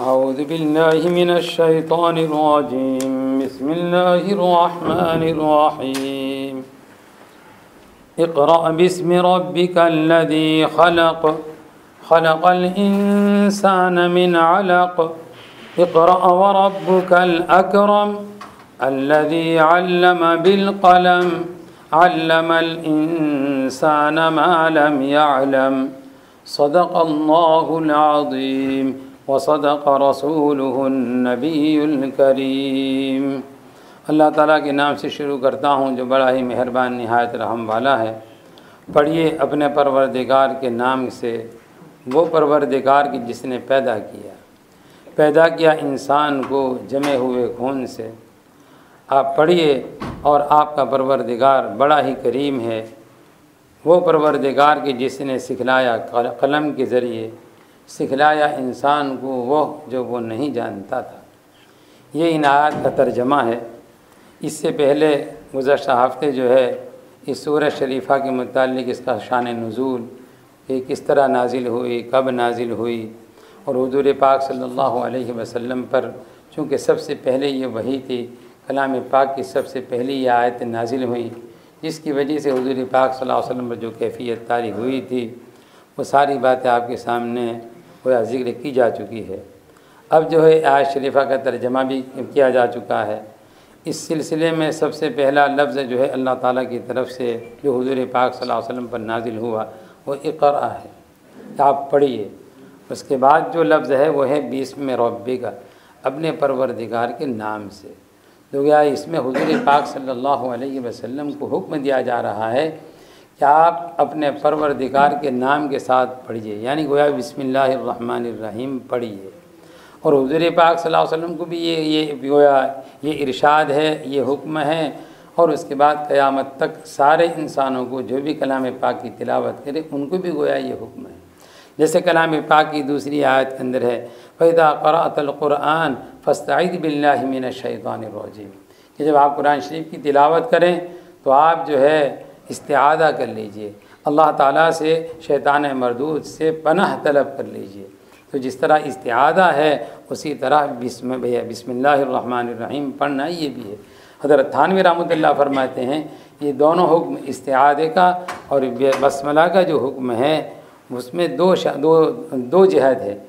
अऊज़ु बिल्लाहि मिनश शैतानिर रजीम बिस्मिल्लाहिर रहमानिर रहीम इक़रा बिस्मि रब्बिकल्लज़ी खलक़ खलक़ल इंसाना मिन अलक़ इक़रा व रब्बुकल अकरम अल्लज़ी अल्लम बिल क़लम अल्लमल इंसाना मा लम यअलम सदक़ल्लाहुल अज़ीम व सदक़ रसूलुहुन नबियुल करीम। अल्लाह ताला के नाम से शुरू करता हूँ जो बड़ा ही मेहरबान निहायत रहम वाला है। पढ़िए अपने परवरदिगार के नाम से, वो परवरदिगार की जिसने पैदा किया इंसान को जमे हुए खून से। आप पढ़िए और आपका परवरदिगार बड़ा ही करीम है। वो परवरदिगार की जिसने सिखलाया कलम के ज़रिए, सिखलाया इंसान को वो जो वो नहीं जानता था। ये इन आयत का तर्जमा है। इससे पहले गुज़श्ता हफ़्ते जो है इस सूरह शरीफ़ा के मुताल्लिक़ इसका शान नुज़ूल कि किस तरह नाजिल हुई, कब नाजिल हुई, और हुज़ूर पाक सल्लल्लाहु अलैहि वसल्लम पर चूँकि सबसे पहले ये वही थी, कलाम पाक की सबसे पहली ये आयत नाजिल हुई, जिसकी वजह से हुज़ूर पाक सल्लल्लाहु अलैहि वसल्लम पर जो कैफ़ियत तारी हुई थी वो सारी बातें आपके सामने वह ज़िक्र की जा चुकी है। अब जो है आयत शरीफ़ा का तर्जमा भी किया जा चुका है। इस सिलसिले में सबसे पहला लफ्ज़ जो है अल्लाह ताला की तरफ से जो हुज़ूर पाक सल्लल्लाहु अलैहि वसल्लम पर नाजिल हुआ वो इक़रा है, आप पढ़िए। उसके बाद जो लफ्ज़ है वो है बिस्मि रब्बिका, अपने परवरदिगार के नाम से। तो क्या इसमें हुज़ूर पाक सल्लल्लाहु अलैहि वसल्लम को हुक्म दिया जा रहा है कि आप अपने परवरदिगार के नाम के साथ पढ़िए, यानी गोया बिस्मिल्लाहिर रहमानिर रहीम पढ़िए। और हुज़ूर पाक सल्लल्लाहु अलैहि वसल्लम को भी ये गोया ये इरशाद है, ये हुक्म है। और उसके बाद क़यामत तक सारे इंसानों को जो भी कलाम पाक की तिलावत करे उनको भी गोया ये हुक्म है। जैसे कलाम पाक की दूसरी आयत के अंदर है फ़इज़ा क़रअतल क़ुरआन फ़स्तइज़ बिल्लाहि मिनश शैतानिर रजीम, कि जब आप कुरान शरीफ की तिलावत करें तो आप जो है इस्तिआज़ा कर लीजिए, अल्लाह ताला से शैतान मरदूद से पनाह तलब कर लीजिए। तो जिस तरह इस्तिआज़ा है उसी तरह बिस्मिल्लाहिर रहमानिर रहीम पढ़ना ये भी है। हज़रत थानवी रहमतुल्लाह फरमाते हैं ये दोनों हुक्म इस्तिआज़े का और बस्मला का जो हुक्म है उसमें दो जहत है।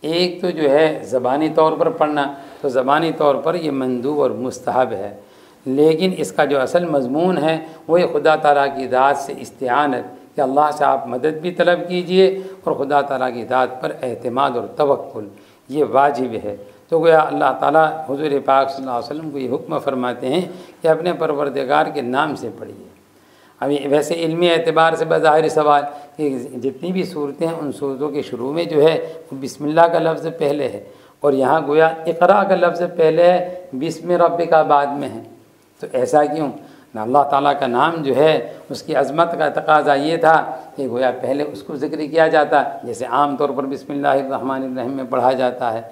एक तो जो है ज़बानी तौर पर पढ़ना, तो ज़बानी तौर पर ये मंदूब और मुस्तहब है, लेकिन इसका जो असल मज़मून है वो ये खुदा ताला की ज़ात से इस्तिआनत, कि अल्लाह से आप मदद भी तलब कीजिए और खुदा ताला की ज़ात पर एतमाद और तवक्कुल ये वाजिब है। तो गोया अल्लाह ताला हुज़ूर पाक सल्लल्लाहु अलैहि वसल्लम को ये हुक्म फरमाते हैं कि अपने परवरदिगार के नाम से पढ़िए। अभी वैसे इल्मी एतबार से बज़ाहिर सवाल कि जितनी भी सूरतें हैं उन सूरतों के शुरू में जो है वो बिस्मिल्लाह का लफ्ज़ पहले है, और यहाँ गोया इक़रा का लफ्ज़ पहले है, बिस्मि रब्बिका बाद में है। तो ऐसा क्यों? अल्लाह ताला का नाम जो है उसकी अज़मत का तकाज़ा ये था कि गोया पहले उसको ज़िक्र किया जाता, जैसे आम तौर पर बिस्मिल्लाहिर रहमानिर रहीम में पढ़ा जाता है।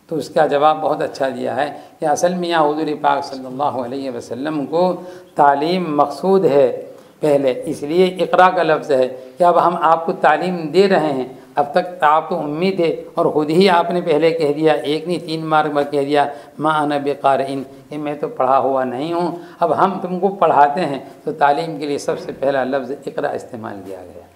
तो उसका जवाब बहुत अच्छा दिया है कि असल में यहाँ हुज़ूर पाक सल्लल्लाहु अलैहि वसल्लम को तालीम मक़सूद है पहले, इसलिए इक़रा का लफ्ज़ है कि अब हम आपको तालीम दे रहे हैं। अब तक आप तो उम्मीद थे और ख़ुद ही आपने पहले कह दिया, एक नहीं 3 बार कह दिया मा अना बिक़ारिइन, कि मैं तो पढ़ा हुआ नहीं हूँ। अब हम तुमको पढ़ाते हैं, तो तालीम के लिए सबसे पहला लफ्ज़ इक़रा इस्तेमाल किया गया।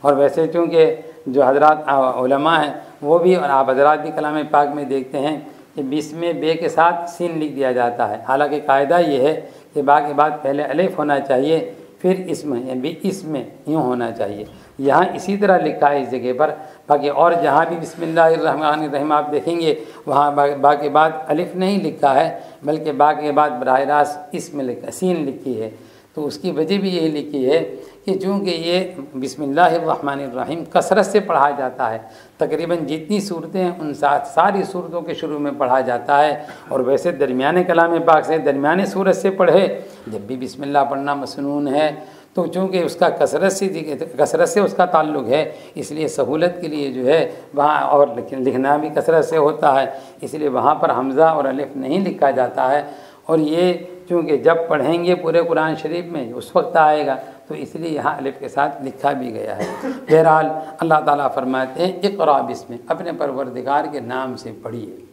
और वैसे चूँकि जो हज़रात उलमा हैं वो भी, और आप हज़रात भी कलाम पाक में देखते हैं कि बिस्म बे के साथ सीन लिख दिया जाता है। हालांकि कायदा ये है कि बा के बाद पहले अलिफ होना चाहिए, फिर इसमें यानी इसमें यूँ होना चाहिए। यहाँ इसी तरह लिखा है इस जगह पर। बाकी और जहाँ भी बिस्मिल्लाहिर रहमानिर रहीम आप देखेंगे वहाँ बा के बाद अलिफ नहीं लिखा है, बल्कि बा के बाद बराह रास्त इसमें लिखा सीन लिखी है। तो उसकी वजह भी यही लिखी है कि चूँकि ये बिस्मिल्लाहिर रहमानिर रहीम कसरत से पढ़ा जाता है, तकरीबन जितनी सूरतें हैं उन सारी सूरतों के शुरू में पढ़ा जाता है। और वैसे दरमियाने कलाम पाक से दरमियाने सूरत से पढ़े, जब भी बिस्मिल्लाह पढ़ना मसनून है, तो चूँकि उसका कसरत से उसका ताल्लुक़ है, इसलिए सहूलत के लिए जो है वहाँ, और लिखना भी कसरत से होता है, इसलिए वहाँ पर हमज़ा और अलिफ नहीं लिखा जाता है। और ये चूँकि जब पढ़ेंगे पूरे कुरान शरीफ में उस वक्त आएगा, तो इसलिए यहाँ अलिफ के साथ लिखा भी गया है। बहरहाल अल्लाह ताला फरमाते हैं इक़रा बिस्मि, अपने परवरदिगार के नाम से पढ़िए।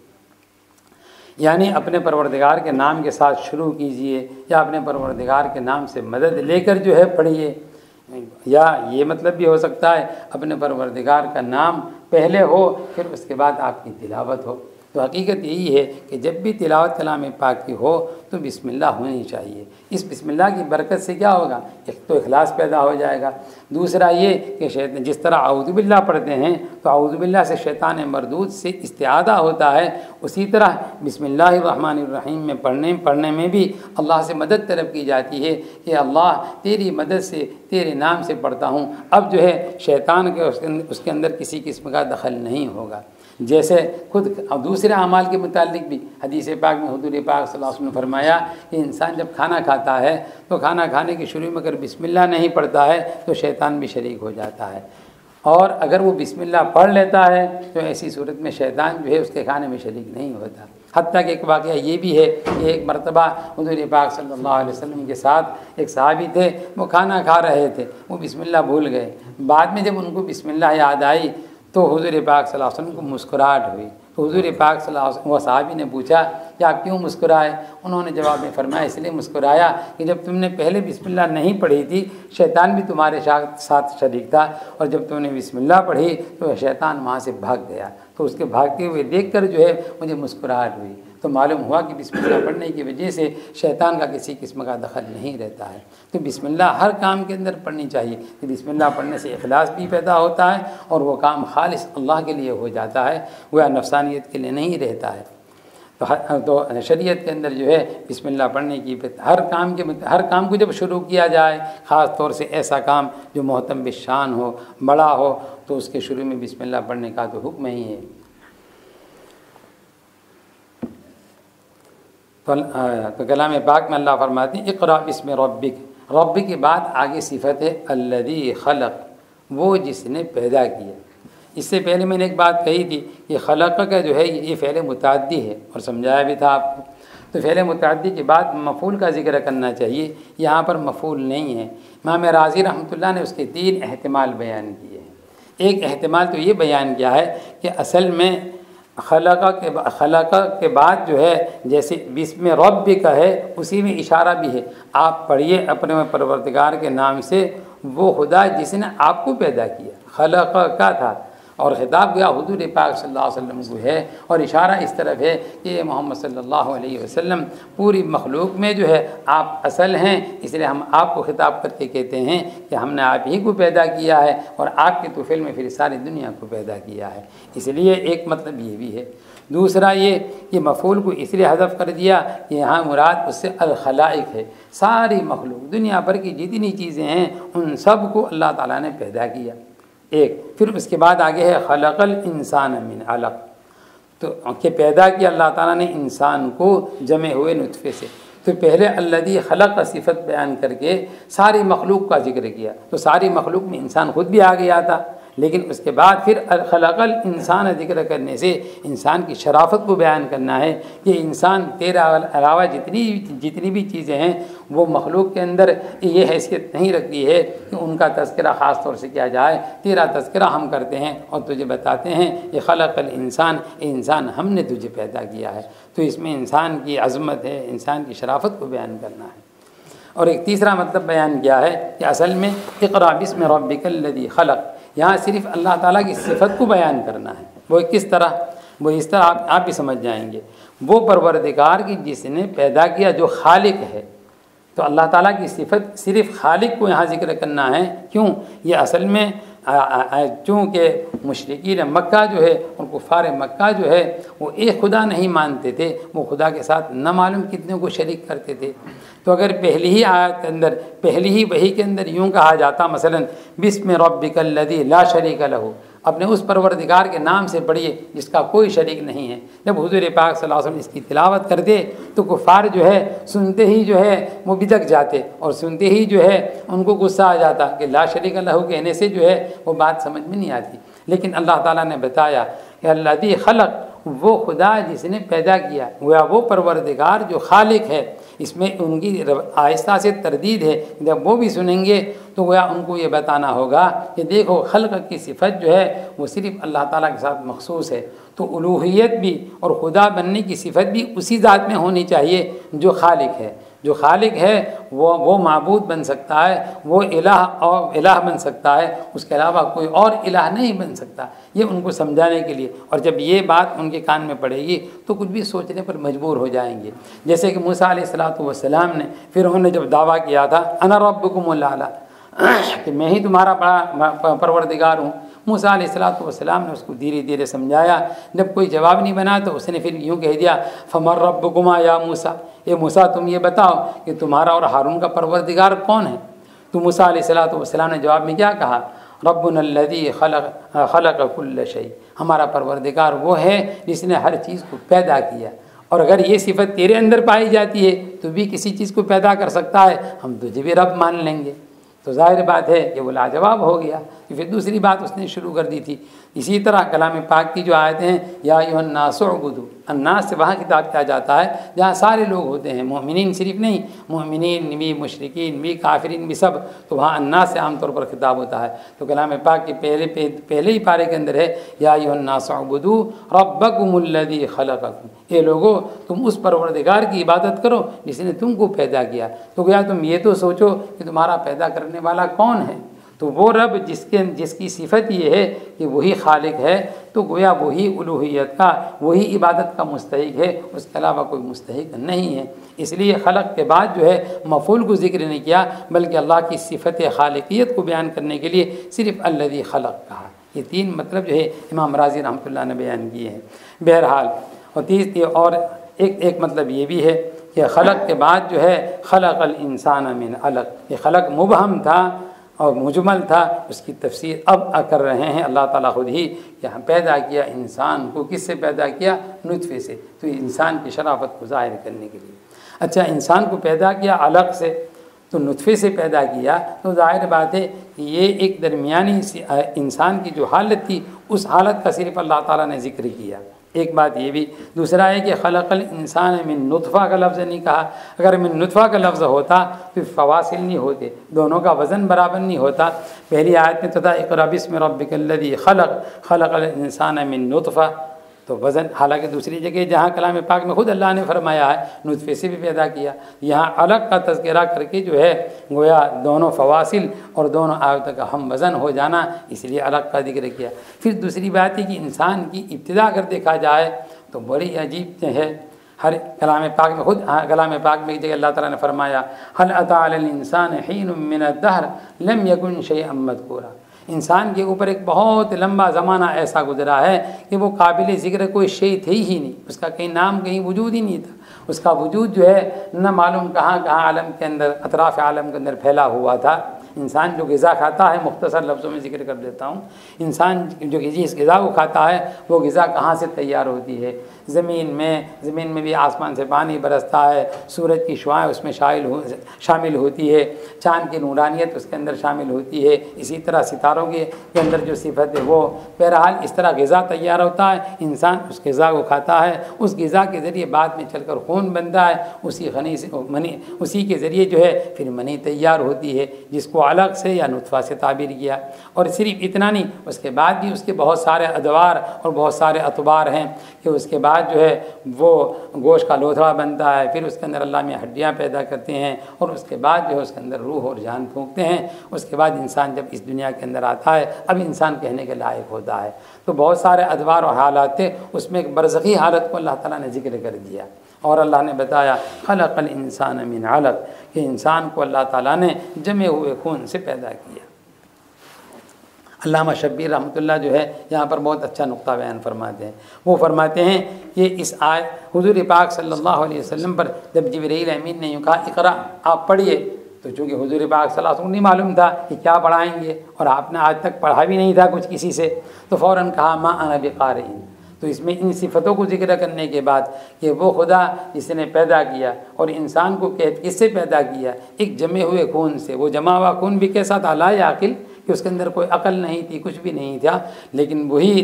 यानी अपने परवरदिगार के नाम के साथ शुरू कीजिए या अपने परवरदिगार के नाम से मदद लेकर जो है पढ़िए। या ये मतलब भी हो सकता है अपने परवरदिगार का नाम पहले हो फिर उसके बाद आपकी तिलावत हो। तो हकीकत यही है कि जब भी तिलावत कलाम पाक की हो तो बिस्मिल्लाह होनी चाहिए। इस बिस्मिल्लाह की बरकत से क्या होगा, एक तो इखलास पैदा हो जाएगा, दूसरा ये कि शैतान जिस तरह औज़ु बिल्लाह पढ़ते हैं तो औज़ु बिल्लाह से शैतान मरदूद से इस्तिआदा होता है, उसी तरह बिस्मिल्लाहिर्रहमानिर्रहीम में पढ़ने में भी अल्लाह से मदद तलब की जाती है कि अल्लाह तेरी मदद से तेरे नाम से पढ़ता हूँ। अब जो है शैतान के उसके अंदर किसी किस्म का दखल नहीं होगा। जैसे खुद दूसरे अमाल के मुतालिक भी हदीस पाक में हुजूर पाक सल्लल्लाहु अलैहि वसल्लम ने फरमाया कि इंसान जब खाना खाता है तो खाना खाने के शुरू में अगर बिस्मिल्लाह नहीं पढ़ता है तो शैतान भी शरीक हो जाता है, और अगर वो बिस्मिल्लाह पढ़ लेता है तो ऐसी सूरत में शैतान जो है उसके खाने में शरीक नहीं होता। हत्ता कि एक वाक़या ये भी है कि एक मरतबा हुजूर पाक सल्लल्लाहु अलैहि वसल्लम के साथ एक सहाबी थे, वो खाना खा रहे थे, वो बिस्मिल्लाह भूल गए। बाद में जब उनको बिस्मिल्लाह याद आई तो हुजूर पाक सल्लल्लाहु अलैहि वसल्लम को मुस्कुराहट हुई। तो हुजूर पाक सल्लल्लाहु अलैहि वसल्लम वो सहाबी ने पूछा कि आप क्यों मुस्कुराए? उन्होंने जवाब में फरमाया इसलिए मुस्कुराया कि जब तुमने पहले बिस्मिल्लाह नहीं पढ़ी थी शैतान भी तुम्हारे साथ शरीक था, और जब तुमने बिस्मिल्लाह पढ़ी तो शैतान वहाँ से भाग गया। तो उसके भागते हुए देखकर जो है मुझे मुस्कुराहट हुई। तो मालूम हुआ कि बिस्मिल्लाह पढ़ने की वजह से शैतान का किसी किस्म का दखल नहीं रहता है। तो बिस्मिल्लाह हर काम के अंदर पढ़नी चाहिए कि बिस्मिल्लाह पढ़ने से इखलास भी पैदा होता है और वो काम खालिस अल्लाह के लिए हो जाता है, वह नफसानियत के लिए नहीं रहता है। तो शरीयत के अंदर जो है बिस्मिल्लाह पढ़ने की हर काम को जब शुरू किया जाए, ख़ास तौर से ऐसा काम जो मोहतम बिशान हो, बड़ा हो, तो उसके शुरू में बिस्मिल्लाह पढ़ने का तो हुक्म ही है। तो कलाम पाक में अल्लाह फरमाते हैं इक़रा बिस्मि रब्बिक, रब्बी के बाद आगे सिफत है अल्लज़ी खलक़, वो जिसने पैदा किया। इससे पहले मैंने एक बात कही थी कि खलक़ का जो है ये फ़ेल मुतअद्दी है और समझाया भी था आपको। तो फ़ेल मुतअद्दी के बाद मफ़ूल का जिक्र करना चाहिए, यहाँ पर मफ़ूल नहीं है। इमाम राज़ी रहमतुल्लाह ने उसके 3 एहतिमाल बयान किए हैं। एक एहतिमाल तो ये बयान किया है कि असल में खलक़ के बाद जो है जैसे बिस्मि रब्बिक है उसी में इशारा भी है, आप पढ़िए अपने परवरदिगार के नाम से, वो खुदा जिसने आपको पैदा किया, खलक़ का था और खिताब गया हुजूर पाक सल्लल्लाहु अलैहि वसल्लम को है, और इशारा इस तरफ है कि मोहम्मद सल्लल्लाहु अलैहि वसल्लम पूरी मखलूक में जो है आप असल हैं, इसलिए हम आपको खिताब करके कहते हैं कि हमने आप ही को पैदा किया है और आपके तुफ़ैल में फिर सारी दुनिया को पैदा किया है। इसलिए एक मतलब ये भी है। दूसरा ये कि मफ़ूल को इसलिए हज़फ कर दिया कि यहाँ मुराद उससे अल खलाइक है, सारी मखलूक दुनिया भर की जितनी चीज़ें हैं उन सब को अल्लाह ताला ने पैदा किया। एक फिर उसके बाद आगे है खलक़ल इंसान मिन अलक़, तो कि पैदा किया अल्लाह ताला ने इंसान को जमे हुए नुतफ़े से। तो पहले अल्लज़ी खलक़ का सिफत बयान करके सारी मखलूक का जिक्र किया, तो सारी मखलूक में इंसान खुद भी आ गया था, लेकिन उसके बाद फिर खलक़ल इंसान जिक्र करने से इंसान की शराफत को बयान करना है कि इंसान तेरे अलावा जितनी भी चीज़ें हैं वो मखलूक के अंदर ये हैसियत नहीं रखती है कि उनका तज़किरा ख़ास तौर से किया जाए। तेरा तज़किरा हम करते हैं और तुझे बताते हैं ये खलक़ल इंसान हमने तुझे पैदा किया है। तो इसमें इंसान की अज़मत है, इंसान की शराफत को बयान करना है। और एक तीसरा मतलब बयान किया है कि असल में इक़रा बिस्मि रब्बिकल्लज़ी खलक़, यहाँ सिर्फ अल्लाह ताला की सिफत को बयान करना है। वो किस तरह, वो इस तरह आप भी समझ जाएंगे। वो परवरदिगार की जिसने पैदा किया जो खालिक है, तो अल्लाह ताला की सिफत सिर्फ खालिक को यहाँ जिक्र करना है। क्यों? ये असल में चूँकि मुशरिकीन मक्का जो है और कुफ़ार मक्का जो है वो एक खुदा नहीं मानते थे, वो खुदा के साथ न मालूम कितने को शरीक करते थे। तो अगर पहली ही आयत के अंदर, पहली ही वही के अंदर यूँ कहा जाता मसलन बिस्मि रब्बिकल्लज़ी ला शरीक लहू, अपने उस परवरदिगार के नाम से पढ़िए जिसका कोई शरीक नहीं है। जब हुजूर पाक सल्लल्लाहु अलैहि वसल्लम इसकी तिलावत करते तो कुफ़ार जो है सुनते ही जो है वो बिदक जाते और सुनते ही जो है उनको गुस्सा आ जाता कि ला शरीक लहू कहने से जो है वो बात समझ में नहीं आती। लेकिन अल्लाह ताला ने बताया कि अल्लज़ी खलक़, वो खुदा जिसने पैदा किया, वो परवरदिगार जो खालिक है, इसमें उनकी आहिस्ता से तरदीद है। जब वो भी सुनेंगे तो गोया उनको ये बताना होगा कि देखो खल्क़ की सिफत जो है वो सिर्फ़ अल्लाह ताला के साथ मखसूस है, तो उलूहियत भी और खुदा बनने की सिफत भी उसी ज़ात में होनी चाहिए जो खालिक है। जो खालिक है वो माबूद बन सकता है, वो इलाह बन सकता है, उसके अलावा कोई और इलाह नहीं बन सकता। ये उनको समझाने के लिए, और जब ये बात उनके कान में पड़ेगी तो कुछ भी सोचने पर मजबूर हो जाएंगे। जैसे कि मूसा अलैहिस्सलातु वस्सलाम ने फिर उन्होंने जब दावा किया था अना रब्बुकुमुल आला, कि मैं ही तुम्हारा बड़ा परवरदिगार हूँ। मूसा अलैहिस्सलातु वस्सलाम ने उसको धीरे धीरे समझाया। जब कोई जवाब नहीं बना तो उसने फिर यूँ कह दिया फमर रब्बुकुमा या मूसा, ये मूसा तुम ये बताओ कि तुम्हारा और हारून का परवरदिगार कौन है। तो मूसा अलैहिस्सलातु वस्सलाम ने जवाब में क्या कहा, रब्बुनल्लज़ी खलक़ कुल्ल शै, हमारा परवरदिगार वो है जिसने हर चीज़ को पैदा किया। और अगर ये सिफत तेरे अंदर पाई जाती है तो भी किसी चीज़ को पैदा कर सकता है, हम तुझे भी रब मान लेंगे। तो जाहिर बात है कि वो लाजवाब हो गया। फिर दूसरी बात उसने शुरू कर दी थी। इसी तरह कलाम पाक की जो आयतें हैं, या अय्युहन्नासु उबुदू, अन्नास से वहाँ खिताब किया जाता है जहाँ सारे लोग होते हैं, मोमिनीन सिर्फ नहीं, मोमिनीन भी, मुशरिकीन भी, काफिरीन भी, सब। तो वहाँ अन्नास से आमतौर पर खिताब होता है। तो कलाम पाक के पहले ही पारे के अंदर है या अय्युहन्नासु उबुदू रब्बकुमुल्लज़ी खलक़कुम, ये लोगों तुम उस परवरदिगार की इबादत करो जिसने तुमको पैदा किया। तो क्या तुम ये तो सोचो कि तुम्हारा पैदा करने वाला कौन है। तो वो रब जिसकी सिफत ये है कि वही खालिक है, तो गोया वही उलूहियत का, वही इबादत का मुस्तहिक है, उसके अलावा कोई मुस्तहिक नहीं है। इसलिए खलक के बाद जो है मफूल को जिक्र नहीं किया, बल्कि अल्लाह की सिफत खालिकियत को बयान करने के लिए सिर्फ अल्लज़ी खलक कहा। ये तीन मतलब जो है इमाम राज़ी रहमतुल्लाह ने बयान किए हैं। बहरहाल और एक मतलब ये भी है कि खलक के बाद जो है खलक़ल इंसान मिन अलक़, ये खलक मुबहम था और मुजमल था, उसकी तफसीर अब कर रहे हैं अल्लाह ताला खुद ही कि हम पैदा किया इंसान को, किससे पैदा किया, नुतफ़े से। तो इंसान की शराफत को ज़ाहिर करने के लिए। अच्छा, इंसान को पैदा किया अलग से, तो नुतफ़े से पैदा किया, तो ज़ाहिर बात है कि ये एक दरमियानी इंसान की जो हालत थी उस हालत का सिर्फ अल्लाह ताला ने ज़िक्र किया। एक बात ये भी। दूसरा है कि खलक़ल इंसान मिन नुतफ़ा का लफ्ज़ नहीं कहा। अगर मिन नुतफ़ा का लफ्ज़ होता तो फ़वासिल नहीं होते, दोनों का वज़न बराबर नहीं होता। पहली आयत में तो था इक़रा बिस्मि रब्बिकल्लज़ी खलक़ल इंसान मिन नुतफ़ा, तो वज़न, हालांकि दूसरी जगह जहाँ कलाम पाक में खुद अल्लाह ने फरमाया है नुतफ़े से भी पैदा किया, यहाँ अलग का तज़किरा करके जो है गोया दोनों फ़वासिल और दोनों आयतों का हम वज़न हो जाना, इसलिए अलग का जिक्र किया। फिर दूसरी बात है कि इंसान की इब्तिदा अगर देखा जाए तो बड़ी अजीब है। हर कलाम पाक में खुद कलाम पाक में एक जगह अल्लाह ताला ने फरमाया हल अता अलल इंसान हीनुम मिनद दहर लम यकुन शैअन मज़कूरा, इंसान के ऊपर एक बहुत लंबा ज़माना ऐसा गुजरा है कि वो काबिल ज़िक्र कोई शे थे ही नहीं, उसका कहीं नाम कहीं वजूद ही नहीं था। उसका वजूद जो है न मालूम कहाँ कहाँ आलम के अंदर, अतराफ़ आलम के अंदर फैला हुआ था। इंसान जो ग़िज़ा खाता है, मुख्तसर लफ्ज़ों में ज़िक्र कर देता हूँ, इंसान जो जिस ग़िज़ा को खाता है वो ग़िज़ा कहाँ से तैयार होती है, ज़मीन में भी आसमान से पानी बरसता है, सूरज की शुआएँ उसमें शामिल होती है, चाँद की नूरानियत उसके अंदर शामिल होती है, इसी तरह सितारों के अंदर जो सिफत है वो, बहरहाल इस तरह ग़िज़ा तैयार होता है, इंसान उस ग़िज़ा को खाता है, उस ग़िज़ा के ज़रिए बाद में चलकर खून बनता है, उसी के ज़रिए जो है फिर मनी तैयार होती है, जिसको अलग से या नुतफ़ा से ताबीर किया। और सिर्फ इतना नहीं, उसके बाद भी उसके बहुत सारे अदवार और बहुत सारे अतबार हैं कि उसके बाद जो है वो गोश्त का लोथड़ा बनता है, फिर उसके अंदर अल्लाह में हड्डियाँ पैदा करते हैं और उसके बाद जो है उसके अंदर रूह और जान फूंकते हैं। उसके बाद इंसान जब इस दुनिया के अंदर आता है, अब इंसान कहने के लायक होता है। तो बहुत सारे अदवार और हालात थे, उसमें एक बरज़खी हालत को अल्लाह ताला ने जिक्र कर दिया। और अल्लाह ने बताया खलक़ल इंसान मिन अलक़, कि इंसान को अल्लाह ताला ने जमे हुए खून से पैदा किया। अल्लामा शब्बीर रहमतुल्लाह जो है यहाँ पर बहुत अच्छा नुक्ता बयान फरमाते हैं। वो फरमाते हैं कि इस आयत हुज़ूर पाक सल्लल्लाहु अलैहि वसल्लम पर जब जिब्रील अमीन ने यूँ कहा इक़रा, आप पढ़िए, तो चूँकि हुज़ूर पाक सल्लल्लाहु अलैहि वसल्लम को नहीं मालूम था कि क्या पढ़ाएंगे और आपने आज तक पढ़ा भी नहीं था कुछ किसी से, तो फ़ौरन कहा मा अना बिक़ारिइन। तो इसमें इन सिफ़तों को जिक्र करने के बाद कि वो खुदा जिसने पैदा किया और इंसान को किससे पैदा किया, एक जमे हुए खून से, वो जमा हुआ खून भी कैसा था, ला याकिल, कि उसके अंदर कोई अकल नहीं थी, कुछ भी नहीं था, लेकिन वही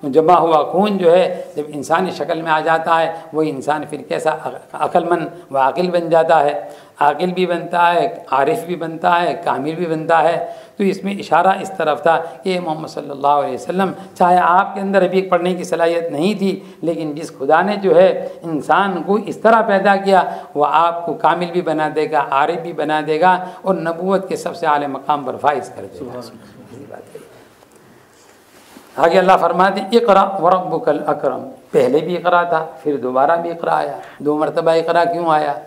जमा हुआ खून जो है जब इंसानी शक्ल में आ जाता है वही इंसान फिर कैसा अक्लमंद व आकिल बन जाता है, आकिल भी बनता है, आरिफ भी बनता है, कामिल भी बनता है। तो इसमें इशारा इस तरफ था कि मोहम्मद सल्लल्लाहु अलैहि वसल्लम चाहे आपके अंदर अभी पढ़ने की सलाहियत नहीं थी, लेकिन जिस खुदा ने जो है इंसान को इस तरह पैदा किया वो आपको कामिल भी बना देगा, आरिफ भी बना देगा और नबूवत के सबसे आले मकाम पर फाइज कर देगा। आगे अल्लाह फरमाते इक़रा व रब्बुकल अकरम, पहले भी इक़रा था फिर दोबारा भी इक़रा आया, 2 मरतबा इक़रा क्यों आया?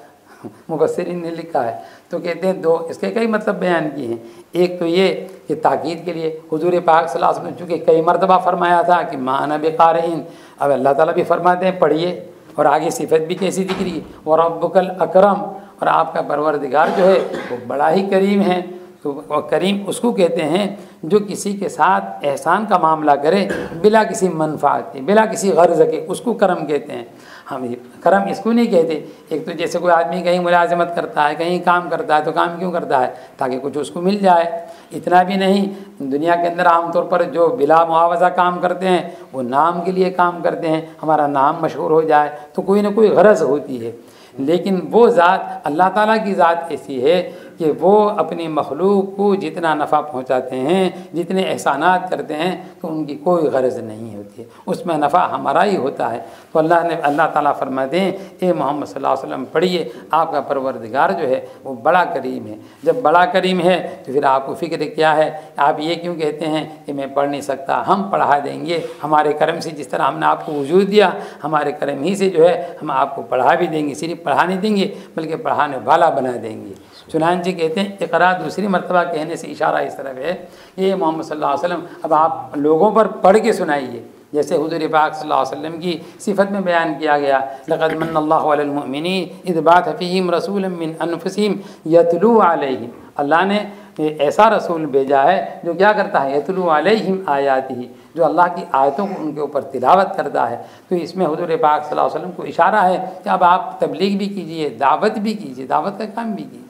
मुफस्सिरीन ने लिखा है तो कहते हैं 2 इसके कई मतलब बयान किए हैं। एक तो ये कि ताकीद के लिए हुजूर पाक सल्लल्लाहु अलैहि वसल्लम चूँकि कई मरतबा फरमाया था कि माना बिक़ारिइन, अब अल्लाह ताला भी फरमाते हैं पढ़िए, और आगे सिफत भी कैसी दिख रही है व रब्बुकल अकरम, और आपका परवरदिगार जो है वो बड़ा ही करीम है। तो करीम उसको कहते हैं जो किसी के साथ एहसान का मामला करे बिला किसी मनफात के, बिला किसी गर्ज के, उसको करम कहते हैं। हम करम इसको नहीं कहते। एक तो जैसे कोई आदमी कहीं मुलाजमत करता है, कहीं काम करता है, तो काम क्यों करता है? ताकि कुछ उसको मिल जाए। इतना भी नहीं, दुनिया के अंदर आमतौर पर जो बिला मुआवजा काम करते हैं वो नाम के लिए काम करते हैं, हमारा नाम मशहूर हो जाए, तो कोई ना कोई गरज होती है। लेकिन वो ज़ात अल्लाह ताला की ज़ात ऐसी है कि वो अपनी मखलूक को जितना नफ़ा पहुँचाते हैं, जितने एहसानात करते हैं, तो उनकी कोई गरज नहीं होती है, उसमें नफ़ा हमारा ही होता है। तो अल्लाह ताला फरमाते हैं ए मोहम्मद सल्लल्लाहु अलैहि वसल्लम पढ़िए, आपका परवरदिगार जो है वो बड़ा करीम है। जब बड़ा करीम है तो फिर आपको फ़िक्र क्या है? आप ये क्यों कहते हैं कि मैं पढ़ नहीं सकता? हम पढ़ा देंगे, हमारे करम से, जिस तरह हमने आपको वजूद दिया, हमारे करम ही से जो है हम आपको पढ़ा भी देंगे। सिर्फ पढ़ा नहीं देंगे बल्कि पढ़ाने वाला बना देंगे। चुनांचे कहते हैं इक़रा दूसरी मरतबा कहने से इशारा इस तरफ है ये मोहम्मद सल्लल्लाहु अलैहि वसल्लम अब आप लोगों पर पढ़ के सुनाइए। जैसे हुज़ूर पाक सल्लल्लाहु अलैहि वसल्लम की सिफत में बयान किया गया लक़द मन्नल्लाहु अलल मुअमिनीन इज़ बअथ फ़ीहिम रसूलन मिन अनफुसिहिम यतलू अलैहिम, अल्लाह ने ऐसा रसूल भेजा है जो क्या करता है? यतलू अलैहिम आयातिही, जो अल्लाह की आयतों को उनके ऊपर तिलावत करता है। तो इसमें हुज़ूर पाक सल्लल्लाहु अलैहि वसल्लम को इशारा है कि अब आप तबलीग भी कीजिए, दावत भी कीजिए, दावत का काम भी कीजिए।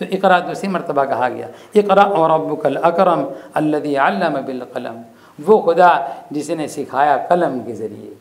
तो इक़रा दूसरी मरतबा कहा गया। इक़रा व रब्बुकल अकरम अल्लज़ी अल्लम बिल क़लम, वो खुदा जिसने सिखाया कलम के ज़रिए।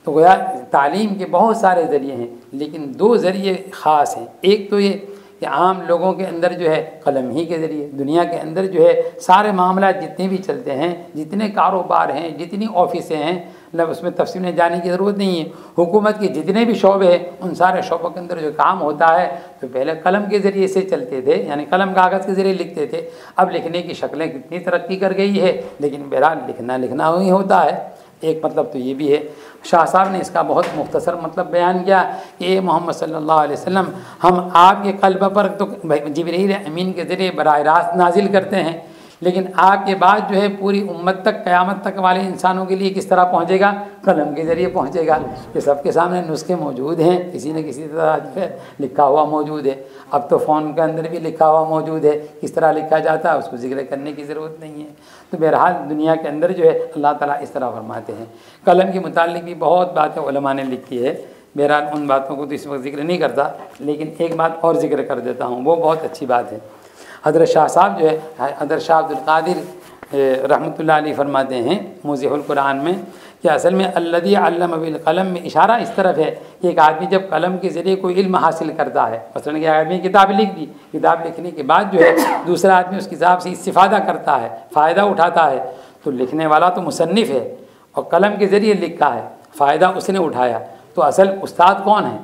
तो गोया तालीम के बहुत सारे ज़रिए हैं, लेकिन 2 ज़रिए ख़ास हैं। एक तो ये कि आम लोगों के अंदर जो है कलम ही के ज़रिए दुनिया के अंदर जो है सारे मामला जितने भी चलते हैं, जितने कारोबार हैं, जितनी ऑफिसें हैं, मतलब उसमें तफसील में जाने की ज़रूरत नहीं है। हुकूमत के जितने भी शोबे हैं उन सारे शोबों के अंदर जो काम होता है तो पहले कलम के ज़रिए से चलते थे, यानी कलम कागज़ के ज़रिए लिखते थे। अब लिखने की शक्लें कितनी तरक्की कर गई है, लेकिन बहरहाल लिखना ही होता है। एक मतलब तो ये भी है। शाह साहब ने इसका बहुत मुख्तसर मतलब बयान किया कि मोहम्मद सल्लल्लाहु अलैहि वसल्लम हम आपके कल्ब पर तो जिब्रील अमीन के ज़रिए बराह रास्त नाजिल करते हैं, लेकिन आपके बाद जो है पूरी उम्मत तक, क़यामत तक वाले इंसानों के लिए किस तरह पहुँचेगा? कलम के ज़रिए पहुँचेगा। ये सबके सामने नुस्खे मौजूद हैं, किसी न किसी तरह जो है लिखा हुआ मौजूद है। अब तो फ़ोन के अंदर भी लिखा हुआ मौजूद है, किस तरह लिखा जाता है उसको जिक्र करने की ज़रूरत नहीं है। तो बहरहाल दुनिया के अंदर जो है अल्लाह ताला इस तरह फरमाते हैं। कलम के मुताल्लिक़ भी बहुत बातें उलमा ने लिखी है, बहरहाल उन बातों को तो इस वक्त जिक्र नहीं करता, लेकिन एक बात और जिक्र कर देता हूँ, वो बहुत अच्छी बात है। हज़रत शाह साहब जो है, हज़रत शाह अब्दुल क़ादिर रहमतुल्लाह अलैह फरमाते हैं मुज़हिउल कुरान में कि असल में अल्लज़ी अल्लम बिल क़लम में इशारा इस तरफ है कि एक आदमी जब कलम के ज़रिए कोई इल्म हासिल करता है, मसलन कि आदमी किताब लिख दी, किताब लिखने के बाद जो है दूसरा आदमी उस किताब से इस्तिफ़ादा करता है, फ़ायदा उठाता है, तो लिखने वाला तो मुसन्निफ़ है और कलम के ज़रिए लिखा है, फ़ायदा उसने उठाया। तो असल उस्ताद कौन है?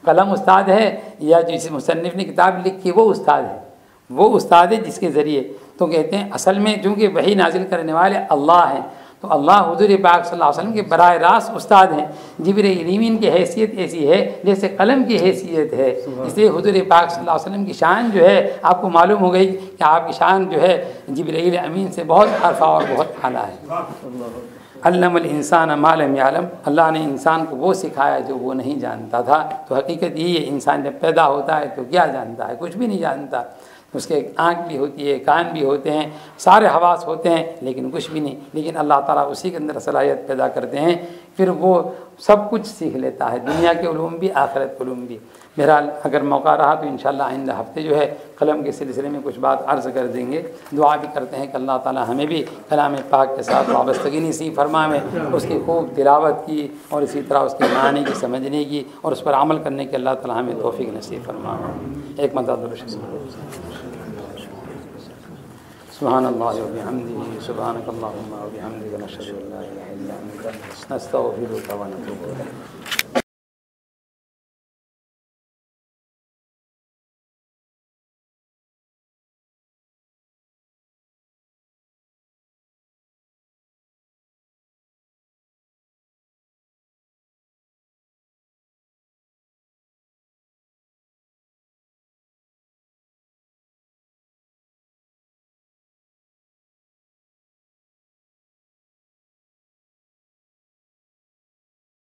कलम उस्ताद है या जिस मुसन्निफ़ ने किताब लिखी वो उस्ताद है? वो उस्ताद है जिसके ज़रिए। तो कहते हैं असल में चूँकि वही नाजिल करने वाले अल्लाह हैं, तो अल्लाह हुज़ूर पाक सल्लल्लाहु अलैहि वसल्लम के बराह रास्त उस्ताद हैं। जिब्रील अमीन की हैसियत ऐसी है जैसे कलम की हैसियत है, इसलिए हुज़ूर पाक सल्लल्लाहु अलैहि वसल्लम की शान जो है आपको मालूम हो गई कि आपकी शान जो है जिब्रील अमीन से बहुत अरफा और बहुत आला है। अल्लमल इंसान मा लम यअलम, अल्लाह ने इंसान को वो सिखाया जो वो नहीं जानता था। तो हकीकत यही है, इंसान जब पैदा होता है तो क्या जानता है? कुछ भी नहीं जानता। उसके आँख भी होती है, कान भी होते हैं, सारे हवास होते हैं, लेकिन कुछ भी नहीं। लेकिन अल्लाह ताला उसी के अंदर सलाहियत पैदा करते हैं, फिर वो सब कुछ सीख लेता है, दुनिया के उलूम भी आखिरत के उलूम भी। बहरहाल अगर मौका रहा तो इंशाअल्लाह आइंदा हफ्ते जो है कलम के सिलसिले में कुछ बात अर्ज़ कर देंगे। दुआ भी करते हैं कि अल्लाह ताला हमें भी कलाम पाक के साथ वाबस्तगी नसीब फरमाए, उसकी खूब तिलावत की और इसी तरह उसके मानी की समझने की और उस पर अमल करने की अल्लाह ताला हमें तौफीक नसीब फरमाए। एक मरतबा सुब्हानल्लाहि व बिहम्दिही सुब्हानकल्लाहुम्मा व बिहम्दिका नशहदु अन ला इलाहा इल्ला अंता नस्तगफिरुका व नतूबु इलैक।